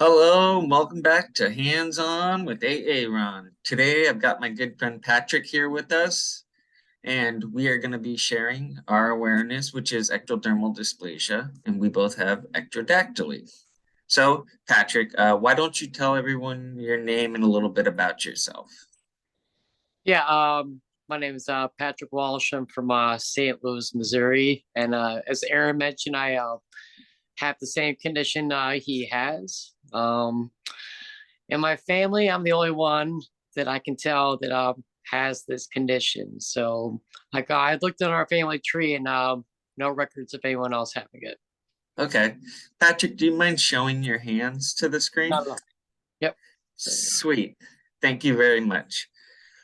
Hello, and welcome back to Hands On with Ron. Today I've got my good friend Patrick here with us, and we are going to be sharing our awareness, which is ectodermal dysplasia, and we both have ectrodactyly. So, Patrick, why don't you tell everyone your name and a little bit about yourself? Yeah, my name is Patrick Walsh. I'm from St. Louis, Missouri, and as Aaron mentioned, I have the same condition he has. In my family, I'm the only one that I can tell that has this condition. So, I looked in our family tree, and no records of anyone else having it. Okay. Patrick, do you mind showing your hands to the screen? Not at all. Yep. There you go. Sweet. Thank you very much.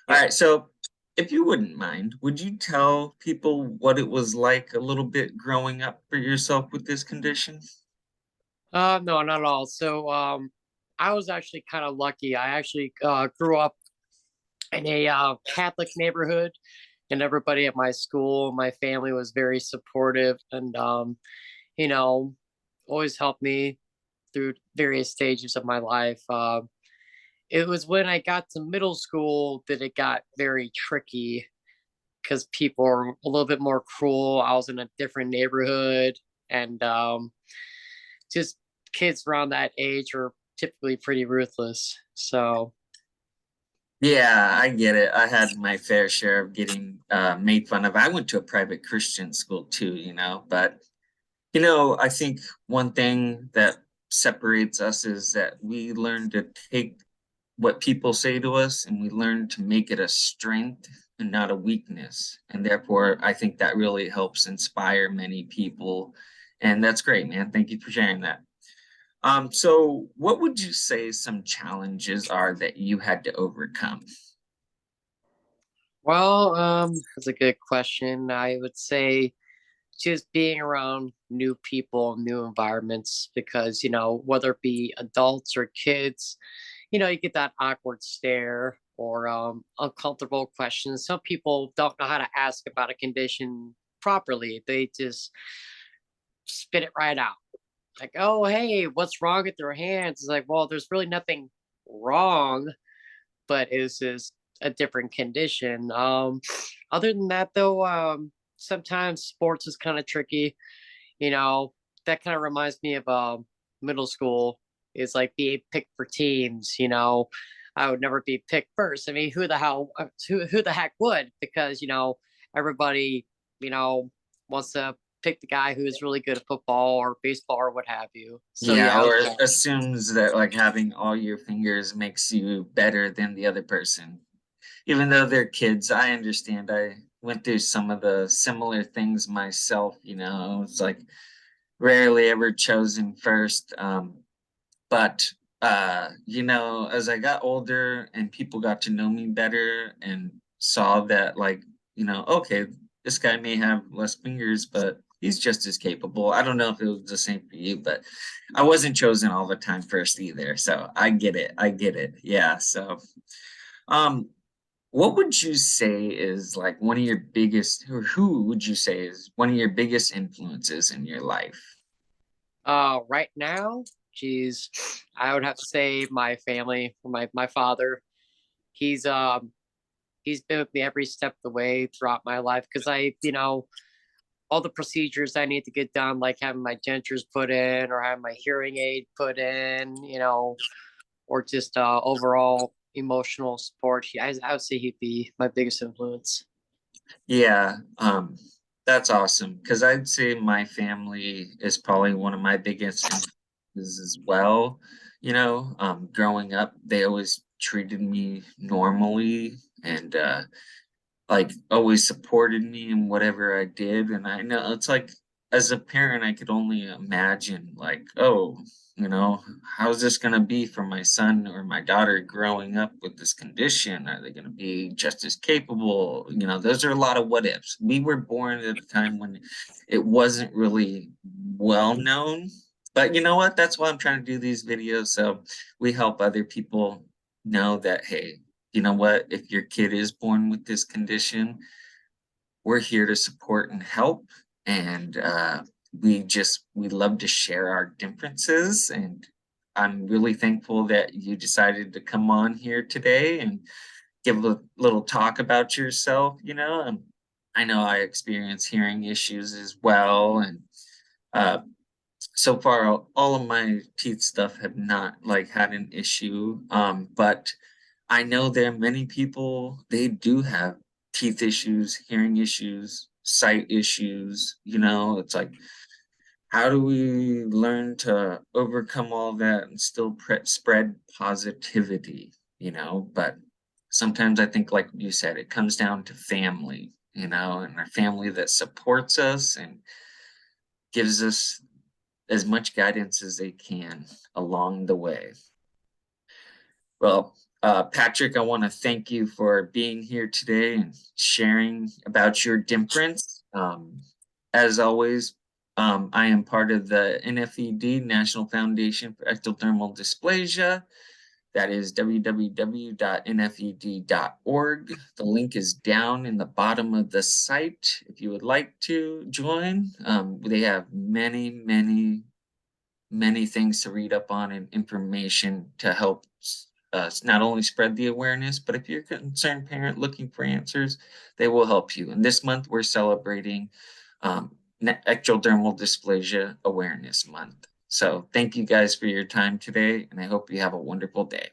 All Yep. right, so if you wouldn't mind, would you tell people what it was like a little bit growing up for yourself with this condition? No, not at all. So, I was actually kind of lucky. I actually grew up in a Catholic neighborhood, and everybody at my school, my family was very supportive, and you know, always helped me through various stages of my life. It was when I got to middle school that it got very tricky because people are a little bit more cruel. I was in a different neighborhood, and just kids around that age are typically pretty ruthless. So Yeah, I get it. I had my fair share of getting made fun of. I went to a private Christian school too, but I think one thing that separates us is that we learn to take what people say to us and we learn to make it a strength and not a weakness. And therefore, I think that really helps inspire many people. And that's great, man. Thank you for sharing that. So what would you say some challenges are that you had to overcome? well, that's a good question. I would say just being around new people, new environments, because, whether it be adults or kids, you get that awkward stare or uncomfortable questions. Some people don't know how to ask about a condition properly. They just spit it right out. Like, oh, hey, what's wrong with your hands? It's like, well, there's really nothing wrong, but it's just a different condition. Other than that, though, sometimes sports is kind of tricky. You know, that kind of reminds me of middle school. Is like being picked for teams. I would never be picked first. I mean, who the heck would? Because everybody you know wants to pick the guy who's really good at football or baseball or what have you. So Yeah, yeah, I was, or assumes that like having all your fingers makes you better than the other person. Even though they're kids, I understand. I went through some of the similar things myself, it's like rarely ever chosen first. But as I got older and people got to know me better and saw that like, okay, this guy may have less fingers, but he's just as capable. I don't know if it was the same for you, but I wasn't chosen all the time first either. So I get it. I get it. Yeah. So um what would you say is like one of your biggest, or who would you say is one of your biggest influences in your life? right now, geez, I would have to say my family, my father. He's he's been with me every step of the way throughout my life because all the procedures I need to get done, like having my dentures put in or having my hearing aid put in, or just overall emotional support. I would say he'd be my biggest influence. Yeah, that's awesome because I'd say my family is probably one of my biggest influences as well. Growing up, they always treated me normally and like always supported me in whatever I did. And I know it's like as a parent, I could only imagine like, oh, how's this gonna be for my son or my daughter growing up with this condition? Are they gonna be just as capable? Those are a lot of what ifs. We were born at a time when it wasn't really well known. But you know what? That's why I'm trying to do these videos. So we help other people know that, hey, you know what? If your kid is born with this condition, we're here to support and help. And we love to share our differences and I'm really thankful that you decided to come on here today and give a little talk about yourself, you know. I know I experience hearing issues as well, and uh, so far all of my teeth stuff have not like had an issue. But I know there are many people, they do have teeth issues, hearing issues, sight issues, you know. It's like, how do we learn to overcome all that and still spread positivity, you know? But sometimes I think, like you said, it comes down to family, you know, and our family that supports us and gives us as much guidance as they can along the way. Well, Patrick, I want to thank you for being here today and sharing about your difference. As always, I am part of the NFED, National Foundation for Ectodermal Dysplasia. That is www.nfed.org. The link is down in the bottom of the site if you would like to join. They have many things to read up on and information to help not only spread the awareness, but if you're a concerned parent looking for answers, they will help you. And this month we're celebrating Ectodermal Dysplasia Awareness Month. So thank you guys for your time today, and I hope you have a wonderful day.